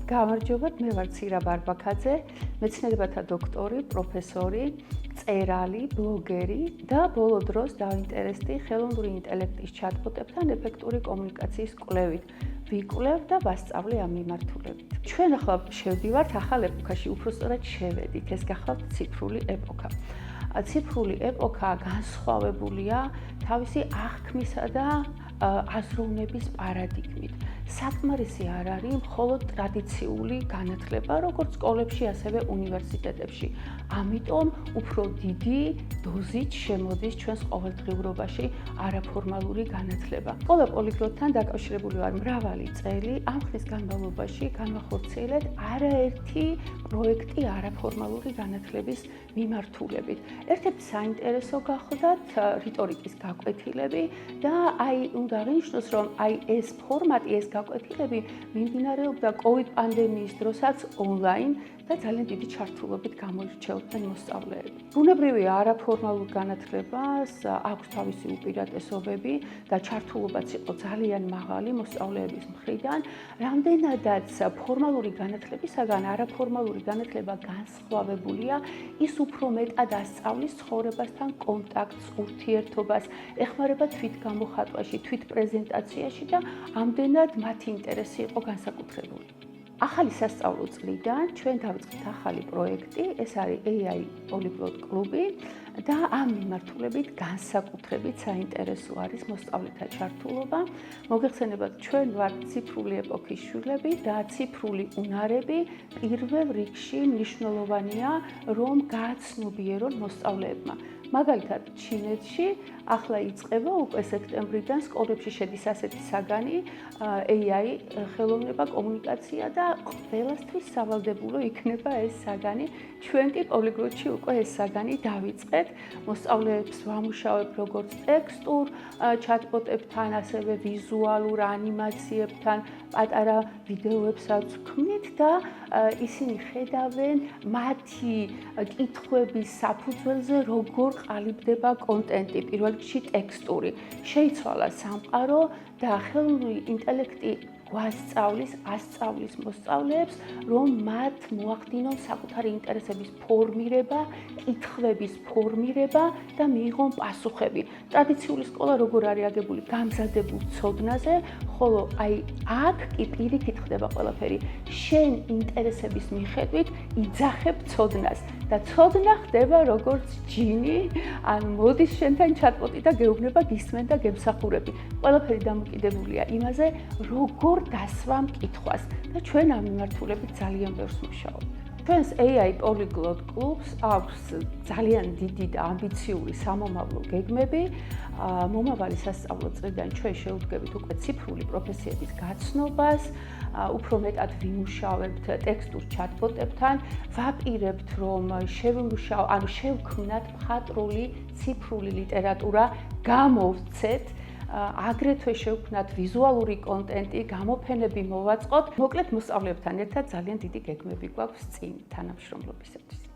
გამარჯობათ, მე ვარ ცირა ბარბაქაძე, მეცნიერებათა დოქტორი, პროფესორი, წერალი, ბლოგერი და ბოლო დროს დავინტერესდი ხელოვნური ინტელექტის ჩატბოტებთან ეფექტური კომუნიკაციის კვლევით. ვიკვლევ და ვასწავლე ამ მიმართულებით. ჩვენ ახლა შევდივართ ახალ ეპოქაში, უბრალოდ შევედით, ეს გახლავთ ციფრული ეპოქა. ციფრული ეპოქა განსხვავებულია თავისი აღქმისა და აზროვნების პარადიგმით. საკმარისი არ არის მხოლოდ ტრადიციული განათლება, როგორც სკოლებში, ასევე უნივერსიტეტებში. ამიტომ უფრო დიდი დოზით შემოდის ჩვენს ყოველდღიურობაში არაფორმალური განათლება. სკოლა პოლიგლოტთან დაკავშირებული ვარ მრავალი წელი, ამ ხნის განმავლობაში განვახორციელეთ არაერთი პროექტი არაფორმალური განათლების მიმართულებით. ერთ-ერთი საინტერესო გახლდათ რიტორიკის გაკვეთილები და უნდა აღინიშნოს, რომ ეს ფორმატი, ეს გაკვეთილები მიმდინარეობდა COVID პანდემიის დროსაც ონლაინ და ძალიან დიდი ჩართულობით გამოირჩეოდნენ მოსწავლეები. ბუნებრივია არაფორმალურ განათლებას აქვს თავისი უპირატესობები და ჩართულობაც იყო ძალიან მაღალი მოსწავლეების მხრიდან. რამდენადაც ფორმალური განათლებისაგან არაფორმალური განათლება განსხვავებულია, ის უფრო მეტად ასწავლის ცხოვრებასთან კონტაქტს, ურთიერთობას, ეხმარება თვითგამოხატვაში, თვითპრეზენტაციაში და ამდენად მათი ინტერესი იყო განსაკუთრებული. ახალი სასწავლო წლიდან ჩვენ დავიწყეთ ახალი პროექტი, ეს არის AI Polyglot კლუბი და ამ მიმართულებით განსაკუთრებით საინტერესო არის მოსწავლეთა ჩართულობა. მოგეხსენებათ, ჩვენ ვართ ციფრული ეპოქის შვილები და ციფრული უნარები პირველ რიგში მნიშვნელოვანია, რომ გააცნობიერონ მოსწავლეებმა. მაგალითად, ჩინეთში ახლა იწყება უკვე სექტემბრიდან სკოლებში შედის ასეთი საგანი AI ხელოვნება, კომუნიკაცია და ყველასთვის სავალდებულო იქნება ეს საგანი. ჩვენ კი პოლიგლოტში უკვე ეს საგანი დავიწყეთ. მოსწავლეებს ვამუშავებ როგორც ტექსტურ ჩატბოტებთან, ასევე ვიზუალურ ანიმაციებთან, პატარა ვიდეოებსაც ვქმნით და ისინი ხედავენ მათი კითხვების საფუძველზე როგორ ყალიბდება კონტენტი, პირველ რიგში ტექსტური. შეიცვალა სამყარო და ხელოვნური ინტელექტი ასწავლის მოსწავლეებს, რომ მათ მოახდინონ საკუთარი ინტერესების ფორმირება, კითხვების ფორმირება და მიიღონ პასუხები. ტრადიციული სკოლა როგორ არის აგებული გამზადებულ ცოდნაზე, ხოლო აქ კი პირიქით ხდება ყველაფერი. შენ ინტერესების მიხედვით იძახებ ცოდნას და ცოდნა ხდება როგორც ჯინი, ან მოდის შენთან ჩატბოტი და გეუბნება, გისმენ და გემსახურები. ყველაფერი დამოკიდებულია იმაზე, როგორ დასვამ კითხვას და ჩვენ ამ მიმართულებით ძალიან ბევრს ვმუშაობთ. ჩვენს AI Polyglot კლუბს აქვს ძალიან დიდი და ამბიციური სამომავლო გეგმები. მომავალი სასწავლო წლიდან ჩვენ შევდგებით უკვე ციფრული პროფესიების გაცნობას, უფრო მეტად ვიმუშავებთ ტექსტურ ჩატბოტებთან, ვაპირებთ, რომ შევქმნათ მხატვრული ციფრული ლიტერატურა, გამოვცეთ, აგრეთვე შევქმნათ ვიზუალური კონტენტი, გამოფენები მოვაწყოთ. მოკლედ მოსწავლეებთან ერთად ძალიან დიდი გეგმები გვაქვს წინ თანამშრომლობისათვის.